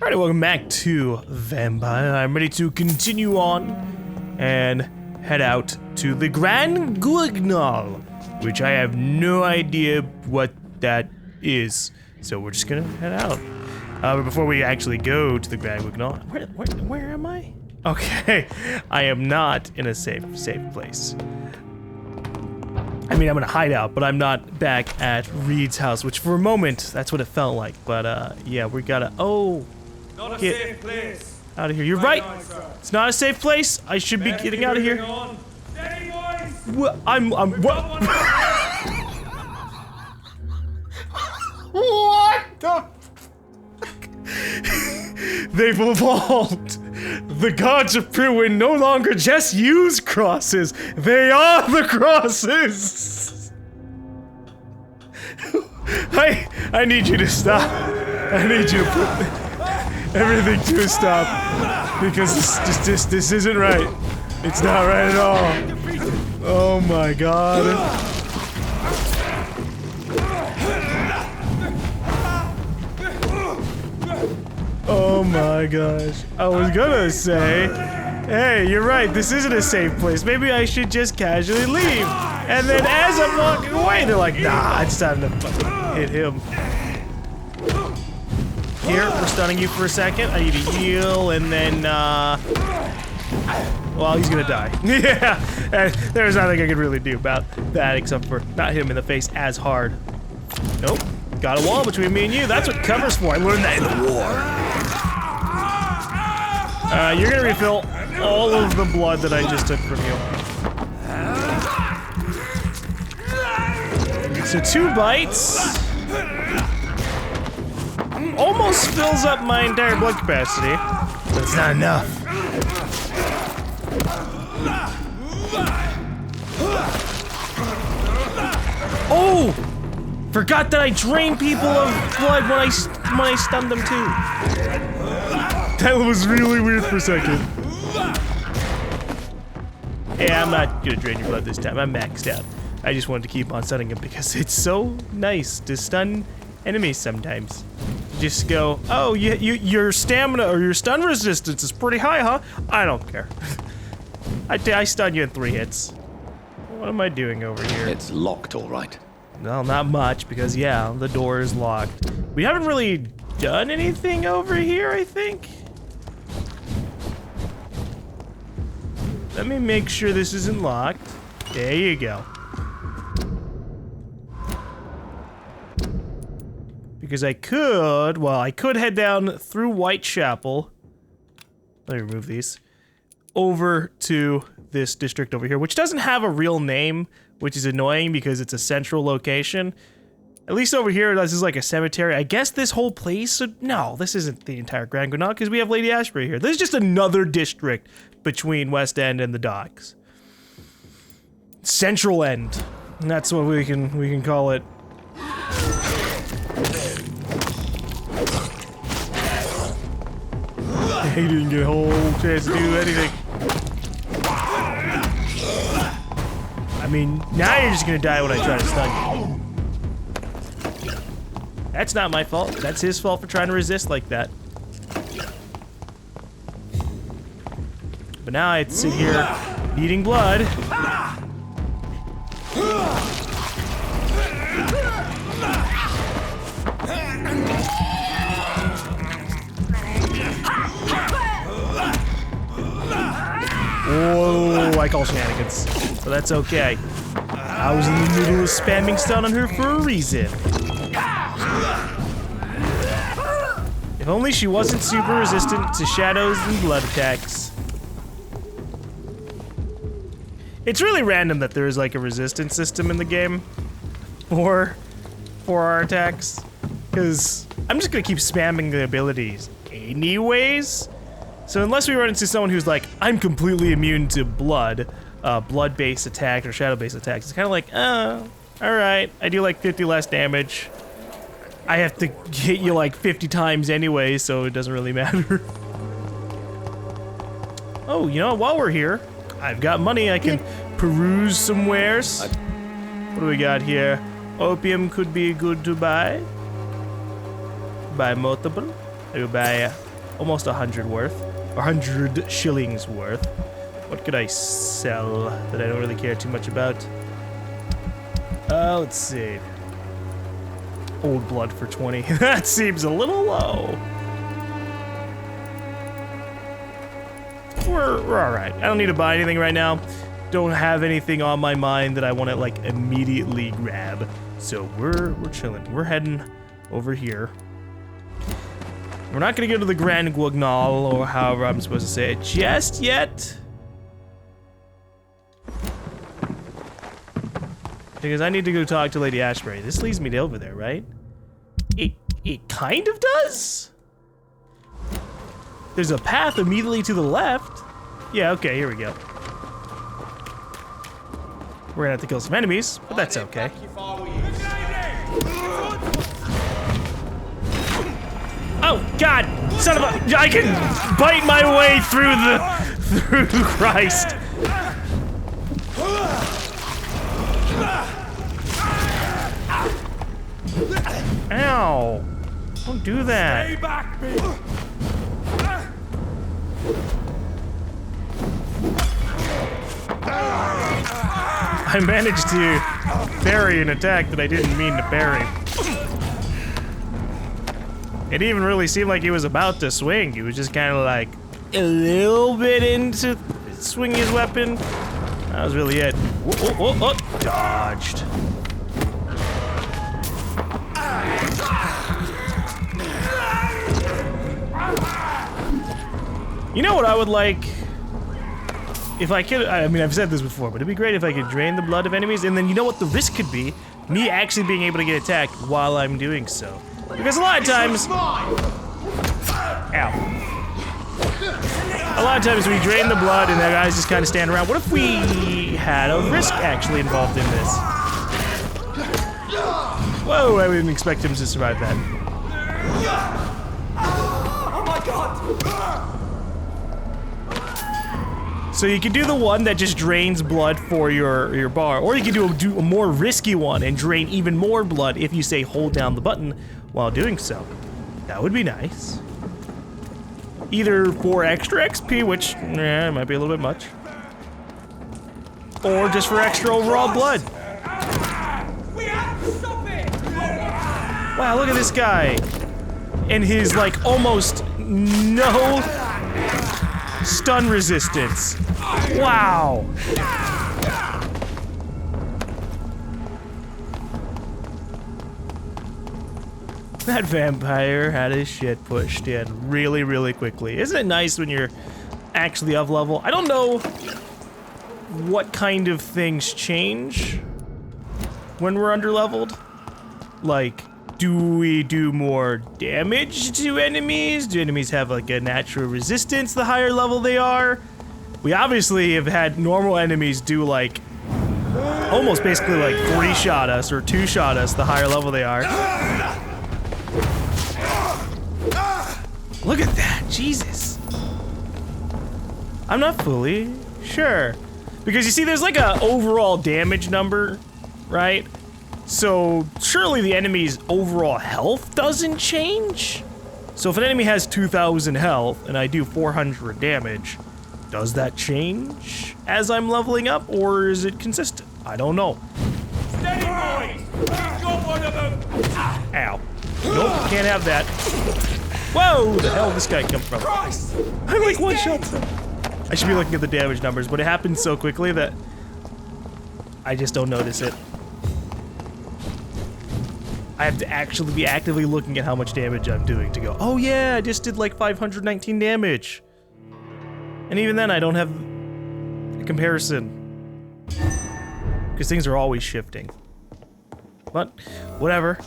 Alright, welcome back to Vampyr. I'm ready to continue on and head out to the Grand Guignol, which I have no idea what that is. So we're just gonna head out. But before we actually go to the Grand Guignol, where am I? Okay, I am not in a safe place. I mean, I'm in a hideout, but I'm not back at Reed's house, which for a moment, that's what it felt like. But yeah, we gotta, Not a safe place. Out of here. You're right. It's not a safe place. I should be getting out of here. Steady, boys. What? What? What the? They've evolved. The gods of Pruin no longer just use crosses. They are the crosses. I need you to stop. I need you to put everything to a stop, because this isn't right. It's not right at all. Oh my god. Oh my gosh. I was gonna say, hey, you're right, this isn't a safe place. Maybe I should just casually leave. And then as I'm walking away, they're like, nah, it's time to fucking hit him. Here, we're stunning you for a second. I need to heal, and then, well, he's gonna die. Yeah, and there's nothing I can really do about that except for not hit him in the face as hard. Nope, got a wall between me and you. That's what cover's for. I learned that in the war. You're gonna refill all of the blood that I just took from you. So 2 bites. Almost fills up my entire blood capacity, but it's not enough. Oh! Forgot that I drain people of blood when I stunned them too. That was really weird for a second. Hey, I'm not gonna drain your blood this time. I'm maxed out. I just wanted to keep on stunning him because it's so nice to stun enemies sometimes. Just go, oh, your stamina or your stun resistance is pretty high, huh? I don't care. I stun you in 3 hits. What am I doing over here? It's locked, all right. Well, not much, because yeah, the door is locked. We haven't really done anything over here, I think. Let me make sure this isn't locked. There you go. Because I could head down through Whitechapel. Let me remove these. Over to this district over here, which doesn't have a real name, which is annoying because it's a central location. At least over here, this is like a cemetery. I guess this whole place, no, this isn't the entire Grand Guignol because we have Lady Ashbury here. This is just another district between West End and the docks. Central End. That's what we can call it. He didn't get a whole chance to do anything. I mean, now you're just gonna die when I try to stun you. That's not my fault. That's his fault for trying to resist like that. But now I sit here eating blood. Whoa, I call shenanigans, but that's okay. I was in the middle of spamming stun on her for a reason. If only she wasn't super resistant to shadows and blood attacks. It's really random that there is like a resistance system in the game for our attacks, because I'm just gonna keep spamming the abilities anyways. So unless we run into someone who's like, I'm completely immune to blood-based attack or shadow-based attacks, it's kind of like, oh, all right, I do like 50 less damage. I have to hit you like 50 times anyway, so it doesn't really matter. Oh, you know, while we're here, I've got money. I can peruse some wares. What do we got here? Opium could be good to buy. Buy multiple. I will buy almost 100 worth. 100 shillings worth. What could I sell that I don't really care too much about? Let's see. Old blood for 20. That seems a little low. We're alright. I don't need to buy anything right now. Don't have anything on my mind that I want to like immediately grab. So we're chilling. We're heading over here. We're not gonna go to the Grand Guignol, or however I'm supposed to say it, just yet. Because I need to go talk to Lady Ashbury. This leads me to over there, right? It kind of does? There's a path immediately to the left. Yeah, okay, here we go. We're gonna have to kill some enemies, but that's okay. Oh, God! Son of a... I can bite my way through through Christ. Ow! Don't do that. Stay back, me. I managed to parry an attack that I didn't mean to parry. It even really seemed like he was about to swing. He was just kind of like a little bit into swinging his weapon. That was really it. Oh, dodged. You know what I would like? If I could, I mean, I've said this before, but it'd be great if I could drain the blood of enemies, and then you know what the risk could be? Me actually being able to get attacked while I'm doing so. Because a lot of times... Ow. A lot of times we drain the blood and the guys just kind of stand around. What if we had a risk actually involved in this? Whoa, I didn't expect him to survive that. Oh my God! So you can do the one that just drains blood for your bar, or you can do a more risky one and drain even more blood if you say hold down the button while doing so. That would be nice. Either for extra XP, which might be a little bit much, or just for extra overall blood. We have to stop it! Wow, look at this guy and his like almost no stun resistance. Wow. That vampire had his shit pushed in really, really quickly. Isn't it nice when you're actually of level? I don't know what kind of things change when we're under-leveled. Like, do we do more damage to enemies? Do enemies have like a natural resistance the higher level they are? We obviously have had normal enemies do like almost basically like 3-shot us or 2-shot us the higher level they are. Look at that, Jesus. I'm not fully sure. Because you see there's like a overall damage number, right? So surely the enemy's overall health doesn't change? So if an enemy has 2,000 health and I do 400 damage, does that change as I'm leveling up, or is it consistent? I don't know. Steady, boys! We've got one of them! Ow. Nope, can't have that. Whoa, the hell did this guy come from? Christ! I'm like one shot. I should be looking at the damage numbers, but it happens so quickly that I just don't notice it. I have to actually be actively looking at how much damage I'm doing to go, oh yeah, I just did like 519 damage. And even then, I don't have a comparison. Because things are always shifting. But, whatever.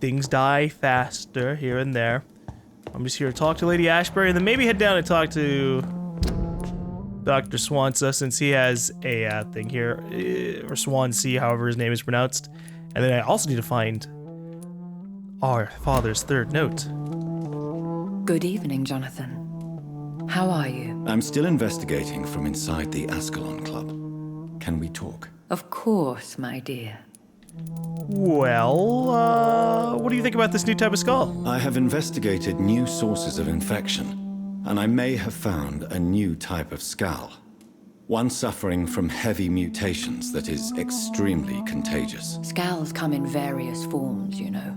Things die faster here and there. I'm just here to talk to Lady Ashbury, and then maybe head down and talk to Dr. Swansa, since he has a thing here. Or Swansea, however his name is pronounced. And then I also need to find our father's third note. Good evening, Jonathan. How are you? I'm still investigating from inside the Ascalon Club. Can we talk? Of course, my dear. Well, what do you think about this new type of skull? I have investigated new sources of infection, and I may have found a new type of skull. One suffering from heavy mutations that is extremely contagious. Scowls come in various forms, you know.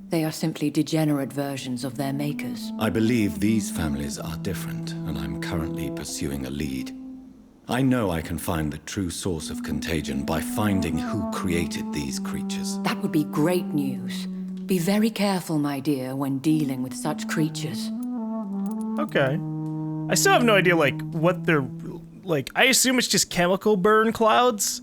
They are simply degenerate versions of their makers. I believe these families are different, and I'm currently pursuing a lead. I know I can find the true source of contagion by finding who created these creatures. That would be great news. Be very careful, my dear, when dealing with such creatures. Okay. I still have no idea, like, what they're... Like, I assume it's just chemical burn clouds.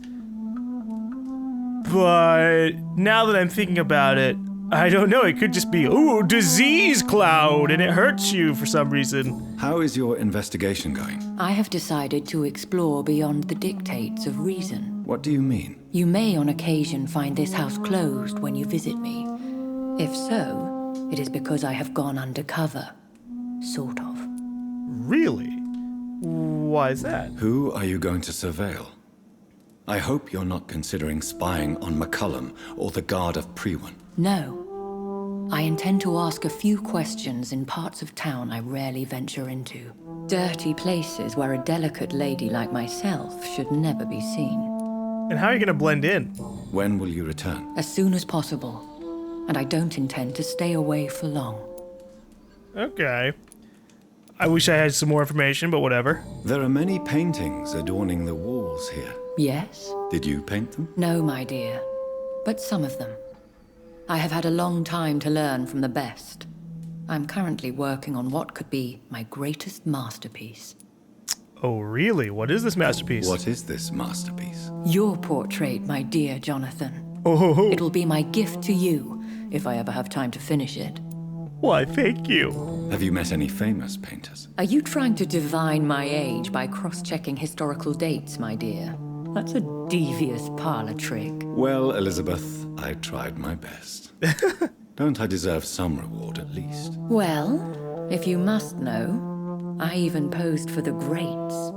But now that I'm thinking about it, I don't know. It could just be, ooh, disease cloud, and it hurts you for some reason. How is your investigation going? I have decided to explore beyond the dictates of reason. What do you mean? You may on occasion find this house closed when you visit me. If so, it is because I have gone undercover. Sort of. Really? Why is that? Who are you going to surveil? I hope you're not considering spying on McCullum or the Guard of Prewan. No. I intend to ask a few questions in parts of town I rarely venture into. Dirty places where a delicate lady like myself should never be seen. And how are you gonna blend in? When will you return? As soon as possible. And I don't intend to stay away for long. Okay. I wish I had some more information, but whatever. There are many paintings adorning the walls here. Yes? Did you paint them? No, my dear. But some of them. I have had a long time to learn from the best. I'm currently working on what could be my greatest masterpiece. Oh, really? What is this masterpiece? What is this masterpiece? Your portrait, my dear Jonathan. Oh, It will be my gift to you, if I ever have time to finish it. why, thank you. Have you met any famous painters? Are you trying to divine my age by cross-checking historical dates, my dear? That's a devious parlor trick. Well, Elizabeth, I tried my best. Don't I deserve some reward at least? Well, if you must know, I even posed for the greats.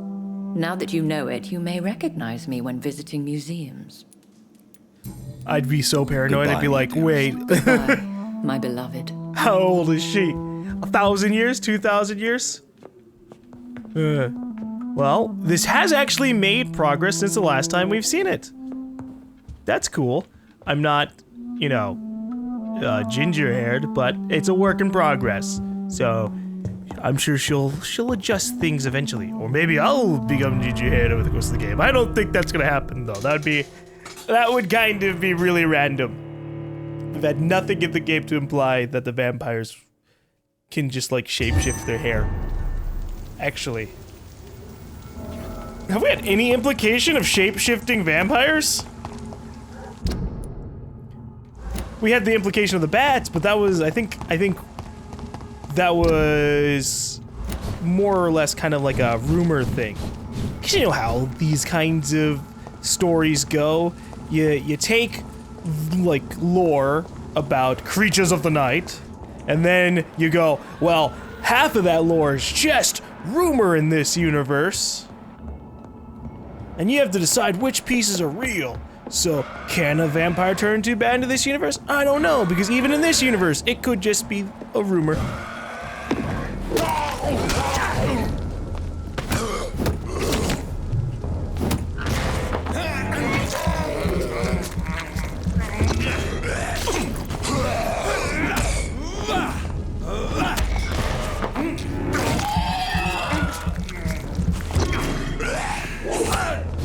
Now that you know it, you may recognize me when visiting museums. I'd be so paranoid. I'd be Goodbye, like, my wait, Goodbye, my beloved. how old is she? 1,000 years? 2,000 years? Well, this has actually made progress since the last time we've seen it. That's cool. I'm not, you know, ginger-haired, but it's a work in progress. So I'm sure she'll adjust things eventually, or maybe I'll become ginger-haired over the course of the game. I don't think that's gonna happen though. That would kind of be really random. We've had nothing in the game to imply that the vampires can just like shapeshift their hair. Actually, have we had any implication of shape-shifting vampires? We had the implication of the bats, but that was, I think that was more or less kind of like a rumor thing. Because you know how these kinds of stories go. You take like lore about creatures of the night, and then you go, well, half of that lore is just rumor in this universe. And you have to decide which pieces are real. So, can a vampire turn too bad into this universe? I don't know, because even in this universe, it could just be a rumor.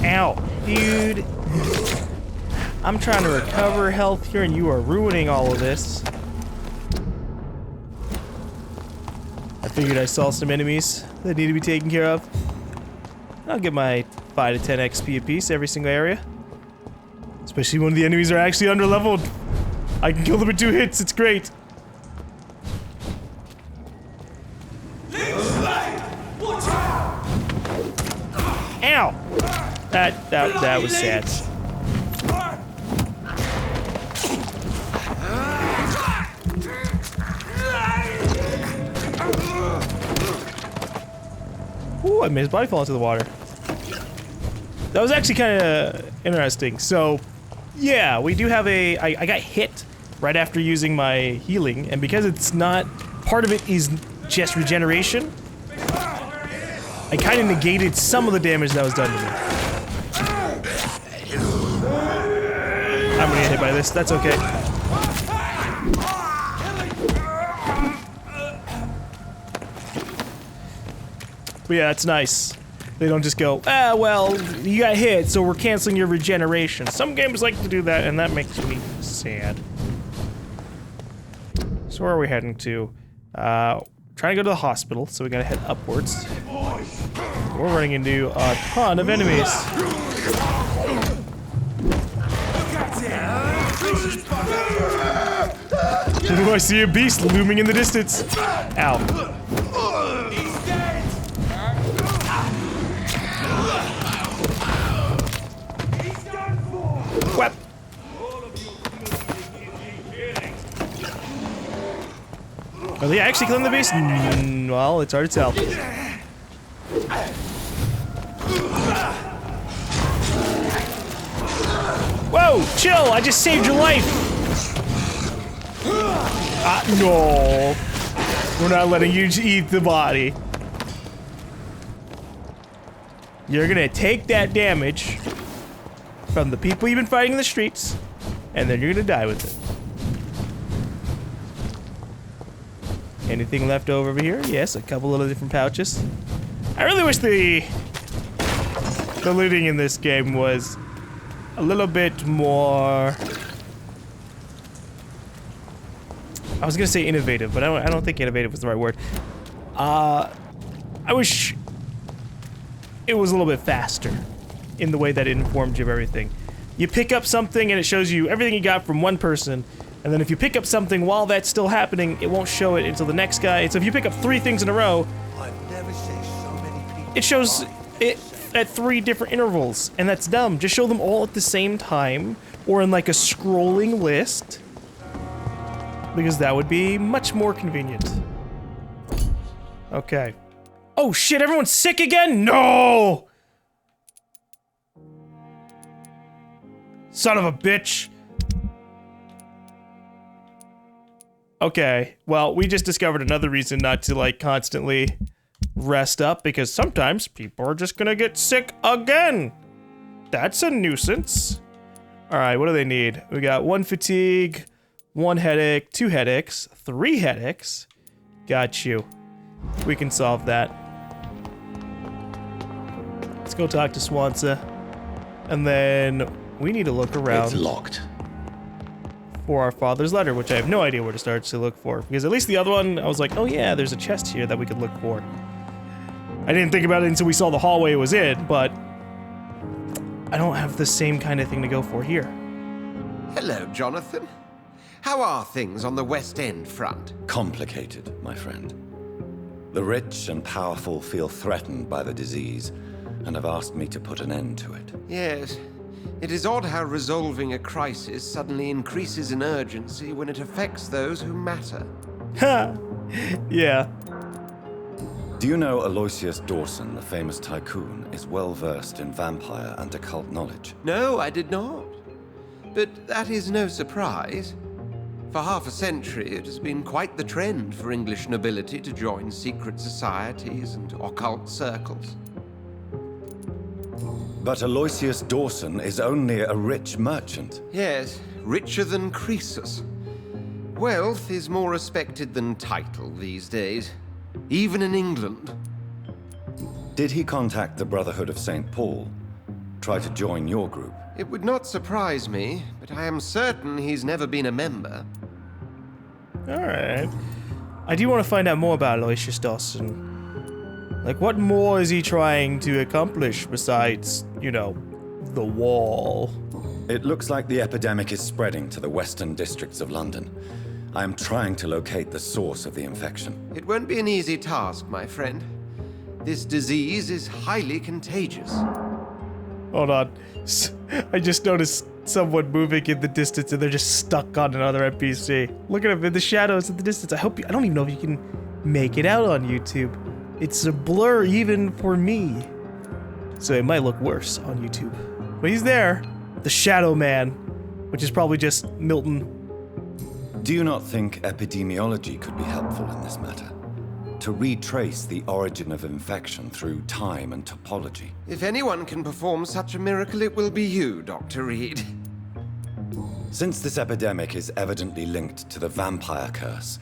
Ow, dude. I'm trying to recover health here and you are ruining all of this. I figured I saw some enemies that need to be taken care of. I'll get my 5 to 10 XP apiece every single area. Especially when the enemies are actually under-leveled. I can kill them in 2 hits, it's great. Ow! That was sad. Ooh, I made his body fall into the water. That was actually kind of interesting. So, Yeah, we do have a... I got hit right after using my healing, and because it's not... Part of it is just regeneration, I kind of negated some of the damage that was done to me. I'm gonna get hit by this, that's okay. But yeah, that's nice. They don't just go, ah, well, you got hit, so we're canceling your regeneration. Some games like to do that, and that makes me sad. So where are we heading to? Trying to go to the hospital, so we gotta head upwards. We're running into a ton of enemies. Oh, I see a beast looming in the distance. Ow. What? Are they actually killing the beast? Well, it's hard to tell. Whoa, chill! I just saved your life! No. We're not letting you eat the body. You're gonna take that damage from the people you've been fighting in the streets, and then you're gonna die with it. Anything left over here? Yes, a couple of different pouches. I really wish the looting in this game was a little bit more... I was gonna say innovative, but I don't think innovative was the right word. I wish it was a little bit faster in the way that it informed you of everything. You pick up something and it shows you everything you got from one person, and then if you pick up something while that's still happening, it won't show it until the next guy. So if you pick up 3 things in a row, it shows it at 3 different intervals, and that's dumb. Just show them all at the same time, or in like a scrolling list, because that would be much more convenient. Okay. Oh shit, everyone's sick again? No! Son of a bitch. Okay, well, we just discovered another reason not to, like, constantly rest up, because sometimes people are just gonna get sick again. That's a nuisance. Alright, what do they need? We got 1 fatigue, 1 headache, 2 headaches, 3 headaches. Got you. We can solve that. Let's go talk to Swanza. And then we need to look around. It's locked. For our father's letter, which I have no idea where to start to look for. Because at least the other one, I was like, oh yeah, there's a chest here that we could look for. I didn't think about it until we saw the hallway it was in, but I don't have the same kind of thing to go for here. Hello, Jonathan. How are things on the West End front? Complicated, my friend. The rich and powerful feel threatened by the disease, and have asked me to put an end to it. Yes. It is odd how resolving a crisis suddenly increases in urgency when it affects those who matter. Ha! Yeah. Do you know Aloysius Dawson, the famous tycoon, is well versed in vampire and occult knowledge? No, I did not. But that is no surprise. For half a century, it has been quite the trend for English nobility to join secret societies and occult circles. But Aloysius Dawson is only a rich merchant. Yes, richer than Croesus. Wealth is more respected than title these days, even in England. Did he contact the Brotherhood of St. Paul? Try to join your group? It would not surprise me, but I am certain he's never been a member. Alright. I do want to find out more about Aloysius Dawson. Like, what more is he trying to accomplish besides, you know, the wall? It looks like the epidemic is spreading to the western districts of London. I am trying to locate the source of the infection. It won't be an easy task, my friend. This disease is highly contagious. Hold on. I just noticed someone moving in the distance and they're just stuck on another NPC. Look at him in the shadows in the distance. I don't even know if you can make it out on YouTube. It's a blur even for me. So it might look worse on YouTube. But he's there. The Shadow Man. which is probably just Milton. Do you not think epidemiology could be helpful in this matter? To retrace the origin of infection through time and topology. If anyone can perform such a miracle, it will be you, Dr. Reed. Since this epidemic is evidently linked to the vampire curse,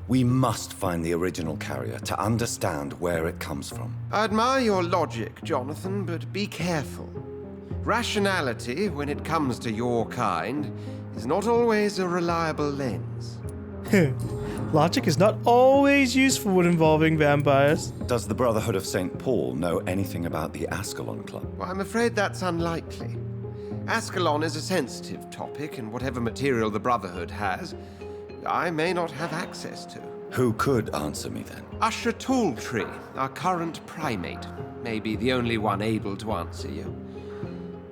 we must find the original carrier to understand where it comes from. I admire your logic, Jonathan, but be careful. Rationality, when it comes to your kind, is not always a reliable lens. Logic is not always useful when involving vampires. Does the Brotherhood of St. Paul know anything about the Ascalon Club? Well, I'm afraid that's unlikely. Ascalon is a sensitive topic, and whatever material the Brotherhood has, I may not have access to. Who could answer me then? Usher Talltree, our current primate, may be the only one able to answer you.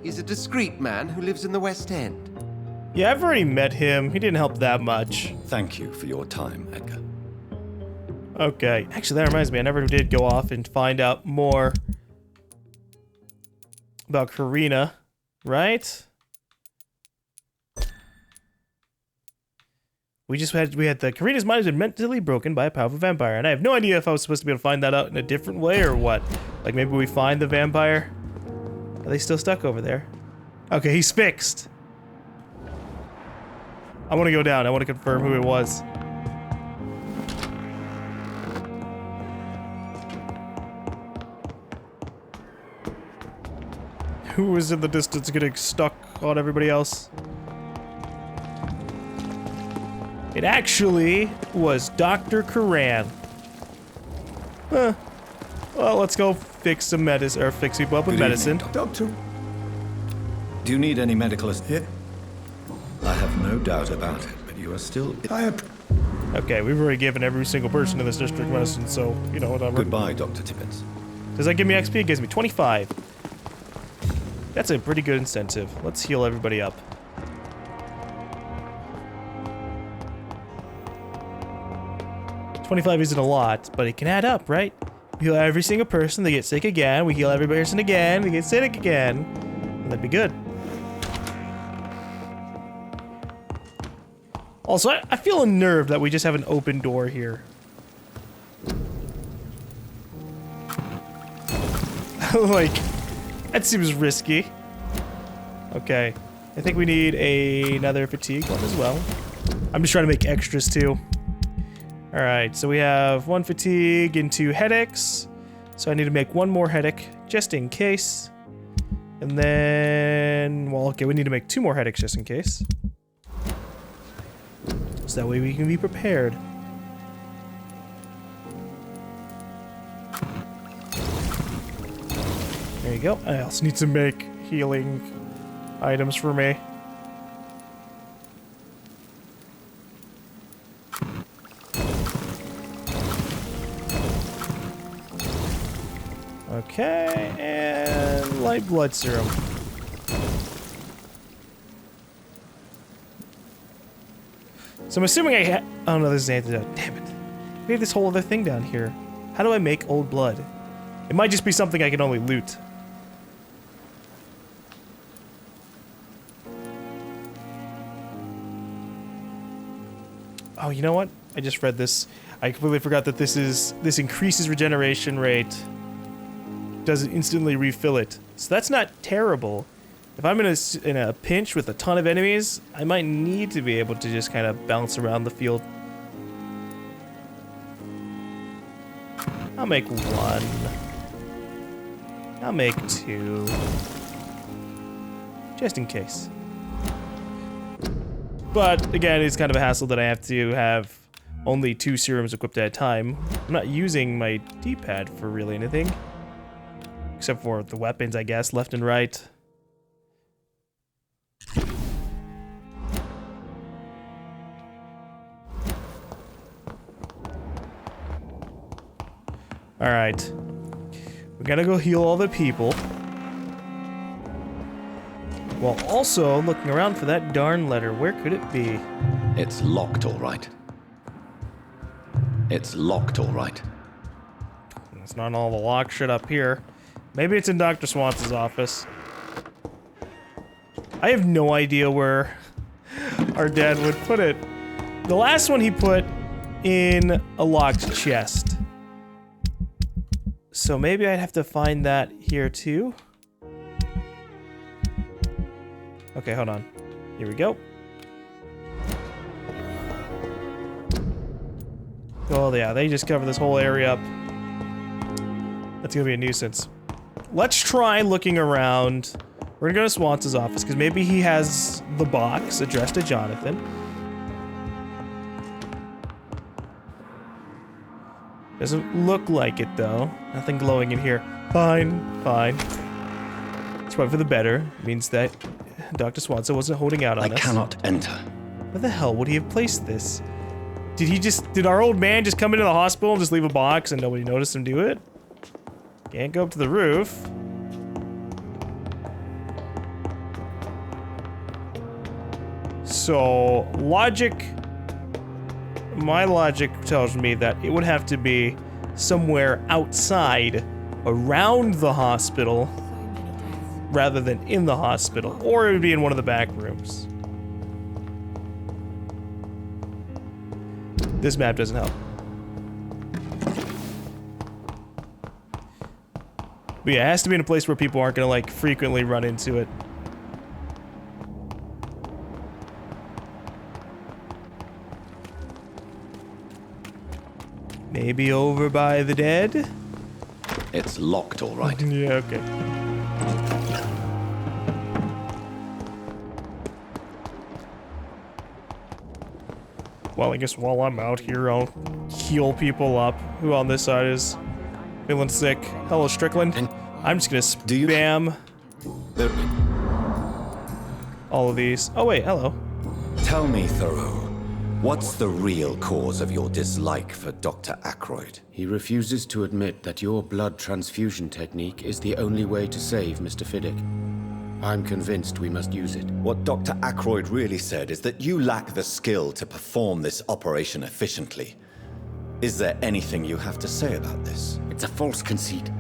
He's a discreet man who lives in the West End. Yeah, I've already met him. He didn't help that much. Thank you for your time, Edgar. Okay. Actually, that reminds me, I never did go off and find out more about Karina, right? We had the Karina's mind has been mentally broken by a powerful vampire, and I have no idea if I was supposed to be able to find that out in a different way or what. Like maybe we find the vampire. Are they still stuck over there? Okay, he's fixed. I want to go down. I want to confirm who it was. Who was in the distance getting stuck on everybody else? It actually was Dr. Karan. Huh. Well, let's go fix some medicine, or fix people up with medicine. Doctor. Do you need any medical assistance? I have no doubt about it, but you are still... Okay, we've already given every single person in this district medicine, so, you know, whatever. Goodbye, Dr. Tibbets. Does that give me XP? It gives me 25. That's a pretty good incentive. Let's heal everybody up. $25 isn't a lot, but it can add up, right? We heal every single person, they get sick again. We heal every person again, they get sick again. And that'd be good. Also, I feel unnerved that we just have an open door here. Like, that seems risky. Okay. I think we need another fatigue one as well. I'm just trying to make extras too. Alright, so we have 1 fatigue and 2 headaches. So I need to make 1 more headache, just in case. And then... well, okay, we need to make 2 more headaches just in case. So that way we can be prepared. There you go. I also need to make healing items for me. Okay, and light blood serum. So I'm assuming oh no, this is antidote. Damn it. We have this whole other thing down here. How do I make old blood? It might just be something I can only loot. Oh, you know what? I just read this. I completely forgot that this increases regeneration rate. Doesn't instantly refill it. So that's not terrible. If I'm in a pinch with a ton of enemies, I might need to be able to just kind of bounce around the field. I'll make 1. I'll make 2. Just in case. But again, it's kind of a hassle that I have to have only 2 serums equipped at a time. I'm not using my D-pad for really anything. Except for the weapons, I guess, left and right. Alright. We gotta go heal all the people. While also looking around for that darn letter. Where could it be? It's locked, all right. It's locked, all right. It's not all the lock shit up here. Maybe it's in Dr. Swanson's office. I have no idea where our dad would put it. The last one he put in a locked chest. So maybe I'd have to find that here too. Okay, hold on. Here we go. Oh yeah, they just cover this whole area up. That's gonna be a nuisance. Let's try looking around. We're gonna go to Swanson's office, because maybe he has the box addressed to Jonathan. Doesn't look like it, though. Nothing glowing in here. Fine, fine. It's probably for the better. It means that Dr. Swanson wasn't holding out on us. I cannot enter. Where the hell would he have placed this? Did our old man just come into the hospital and just leave a box and nobody noticed him do it? Can't go up to the roof. So, my logic tells me that it would have to be somewhere outside, around the hospital, rather than in the hospital, or it would be in one of the back rooms. This map doesn't help. But yeah, it has to be in a place where people aren't gonna like frequently run into it. Maybe over by the dead? It's locked, all right. Yeah, okay. Well, I guess while I'm out here, I'll heal people up. Who on this side is feeling sick? Hello, Strickland. I'm just gonna spam all of these. Oh wait, hello. Tell me, Thoreau, what's the real cause of your dislike for Dr. Ackroyd? He refuses to admit that your blood transfusion technique is the only way to save Mr. Fiddick. I'm convinced we must use it. What Dr. Ackroyd really said is that you lack the skill to perform this operation efficiently. Is there anything you have to say about this? It's a false conceit.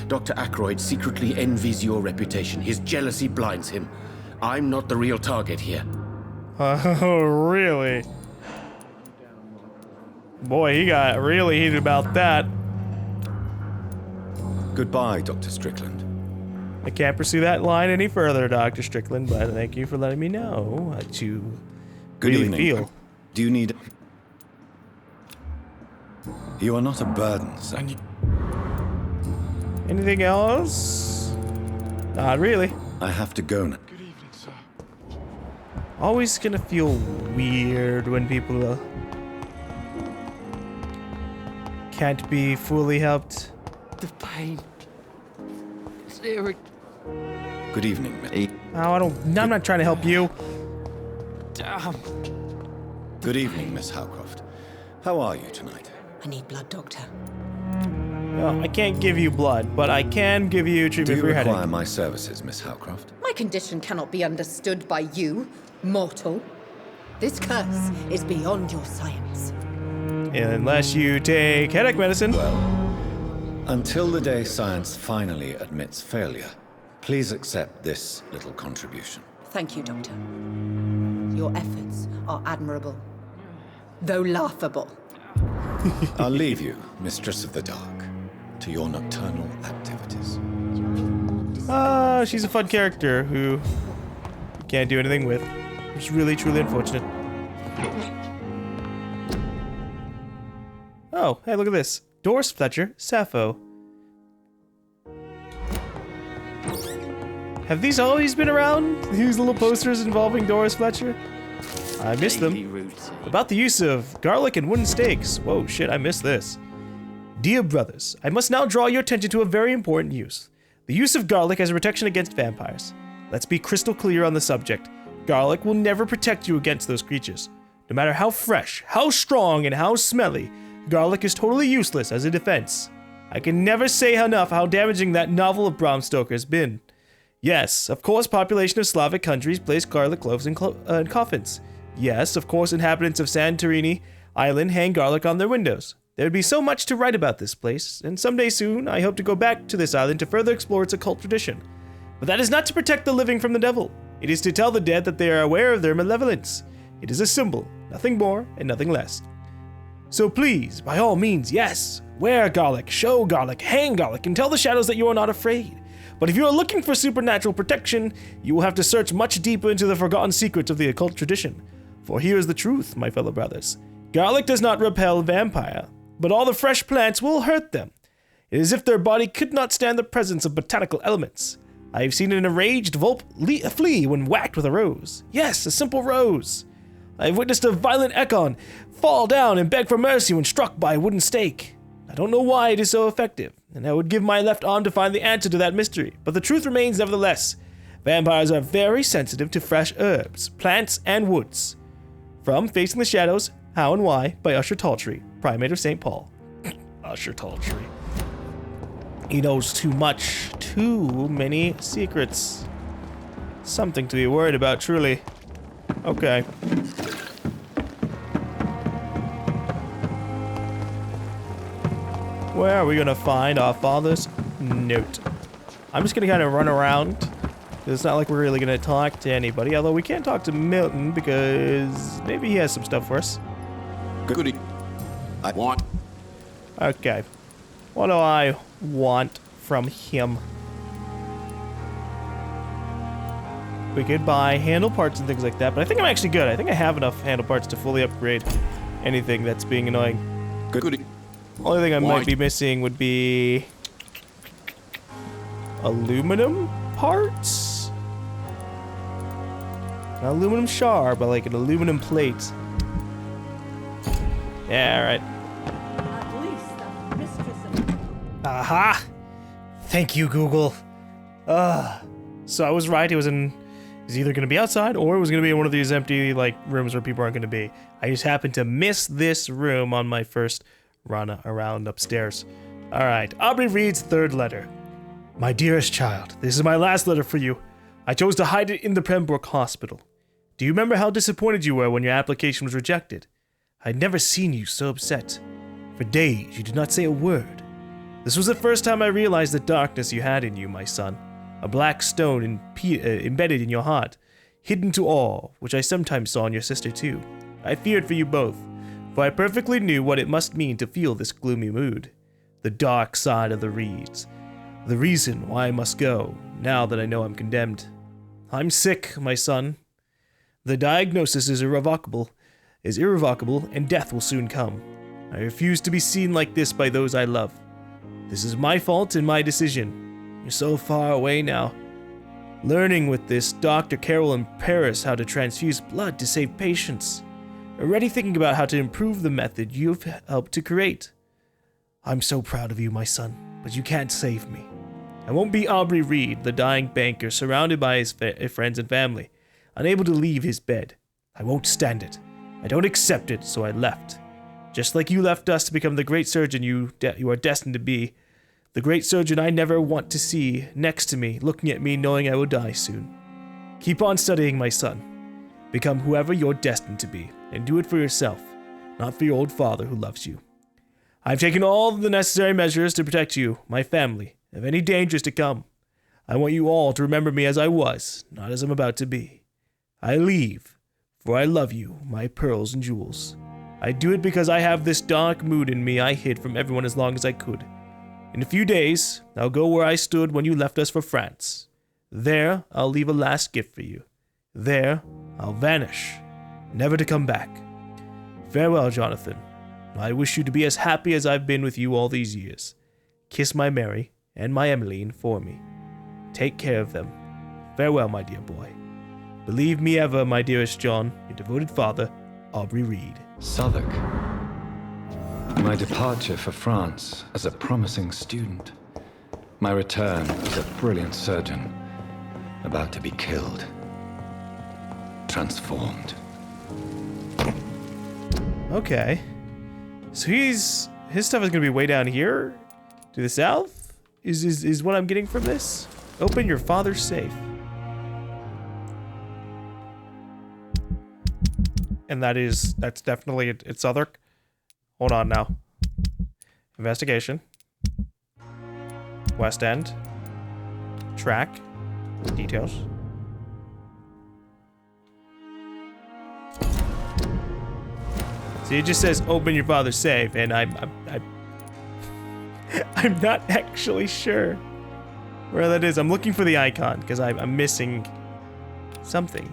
Dr. Ackroyd secretly envies your reputation. His jealousy blinds him. I'm not the real target here. Oh, really? Boy, he got really heated about that. Goodbye, Dr. Strickland. I can't pursue that line any further, Dr. Strickland, but thank you for letting me know what you Good really evening. feel. Do you need... You are not a burden, sir. Anything else? Not really. I have to go now. Good evening, sir. Always gonna feel weird when people can't be fully helped. The pain. Sarah. Good evening, Miss. Oh, I'm not trying to help you. Damn. Good evening, Miss Howcroft. How are you tonight? I need blood, Doctor. Well, I can't give you blood, but I can give you Do treatment you for your require headache. my services, Miss Howcroft? My condition cannot be understood by you, mortal. This curse is beyond your science. Unless you take headache medicine. Well, until the day science finally admits failure, please accept this little contribution. Thank you, Doctor. Your efforts are admirable, though laughable. I'll leave you, Mistress of the Dark, to your nocturnal activities. She's a fun character who you can't do anything with. It's really, truly unfortunate. Oh, hey, look at this. Doris Fletcher, Sappho. Have these always been around? These little posters involving Doris Fletcher? I missed them. About the use of garlic and wooden stakes. Whoa, shit, I missed this. Dear brothers, I must now draw your attention to a very important use. The use of garlic as a protection against vampires. Let's be crystal clear on the subject. Garlic will never protect you against those creatures. No matter how fresh, how strong, and how smelly, garlic is totally useless as a defense. I can never say enough how damaging that novel of Bram Stoker has been. Yes, of course, population of Slavic countries place garlic cloves in coffins. Yes, of course, inhabitants of Santorini Island hang garlic on their windows. There would be so much to write about this place, and someday soon I hope to go back to this island to further explore its occult tradition. But that is not to protect the living from the devil. It is to tell the dead that they are aware of their malevolence. It is a symbol, nothing more and nothing less. So please, by all means, yes, wear garlic, show garlic, hang garlic, and tell the shadows that you are not afraid. But if you are looking for supernatural protection, you will have to search much deeper into the forgotten secrets of the occult tradition. For here is the truth, my fellow brothers. Garlic does not repel vampire, but all the fresh plants will hurt them. It is as if their body could not stand the presence of botanical elements. I have seen an enraged flee when whacked with a rose. Yes, a simple rose. I have witnessed a violent Ekon fall down and beg for mercy when struck by a wooden stake. I don't know why it is so effective, and I would give my left arm to find the answer to that mystery, but the truth remains nevertheless. Vampires are very sensitive to fresh herbs, plants, and woods. From Facing the Shadows, How and Why by Usher Talltree, Primate of St. Paul. Usher Talltree. He knows too much, too many secrets. Something to be worried about, truly. Okay. Where are we gonna find our father's note? I'm just gonna kind of run around. It's not like we're really gonna talk to anybody, although we can talk to Milton because maybe he has some stuff for us. Goody. I want. Okay. What do I want from him? We could buy handle parts and things like that, but I think I'm actually good. I think I have enough handle parts to fully upgrade anything that's being annoying. Goody. Only thing I might be missing would be aluminum parts? Not aluminum shard, but like an aluminum plate. Yeah, alright. At least the mistress of... Aha! Thank you, Google. So I was right, it was either gonna be outside or it was gonna be in one of these empty like rooms where people aren't gonna be. I just happened to miss this room on my first run around upstairs. Alright, Aubrey reads third letter. My dearest child, this is my last letter for you. I chose to hide it in the Pembroke hospital. Do you remember how disappointed you were when your application was rejected? I'd never seen you so upset. For days, you did not say a word. This was the first time I realized the darkness you had in you, my son. A black stone embedded in your heart, hidden to all, which I sometimes saw in your sister too. I feared for you both, for I perfectly knew what it must mean to feel this gloomy mood. The dark side of the reeds. The reason why I must go, now that I know I'm condemned. I'm sick, my son. The diagnosis is irrevocable, and death will soon come. I refuse to be seen like this by those I love. This is my fault and my decision. You're so far away now. Learning with this Dr. Carroll in Paris how to transfuse blood to save patients. Already thinking about how to improve the method you've helped to create. I'm so proud of you, my son, but you can't save me. I won't be Aubrey Reed, the dying banker, surrounded by his friends and family, unable to leave his bed. I won't stand it. I don't accept it, so I left. Just like you left us to become the great surgeon you are destined to be, the great surgeon I never want to see next to me, looking at me knowing I will die soon. Keep on studying, my son. Become whoever you're destined to be, and do it for yourself, not for your old father who loves you. I've taken all the necessary measures to protect you, my family, of any dangers to come. I want you all to remember me as I was, not as I'm about to be. I leave, for I love you, my pearls and jewels. I do it because I have this dark mood in me I hid from everyone as long as I could. In a few days, I'll go where I stood when you left us for France. There, I'll leave a last gift for you. There, I'll vanish, never to come back. Farewell, Jonathan. I wish you to be as happy as I've been with you all these years. Kiss my Mary and my Emmeline for me. Take care of them. Farewell, my dear boy. Believe me ever, my dearest John, your devoted father, Aubrey Reed. Southwark. My departure for France as a promising student. My return as a brilliant surgeon, about to be killed. Transformed. Okay. So his stuff is gonna be way down here? To the south? Is what I'm getting from this? Open your father's safe. And that's definitely it's Southwark. Hold on now. Investigation. West End. Track. Details. See, it just says open your father's safe, and I'm not actually sure where that is. I'm looking for the icon because I'm missing something.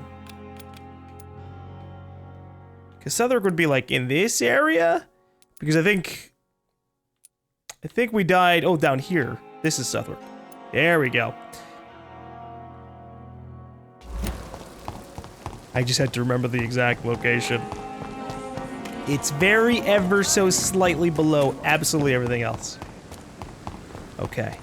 Because Southwark would be like in this area, because I think we died. Oh, down here. This is Southwark. There we go. I just had to remember the exact location. It's very ever so slightly below absolutely everything else. Okay.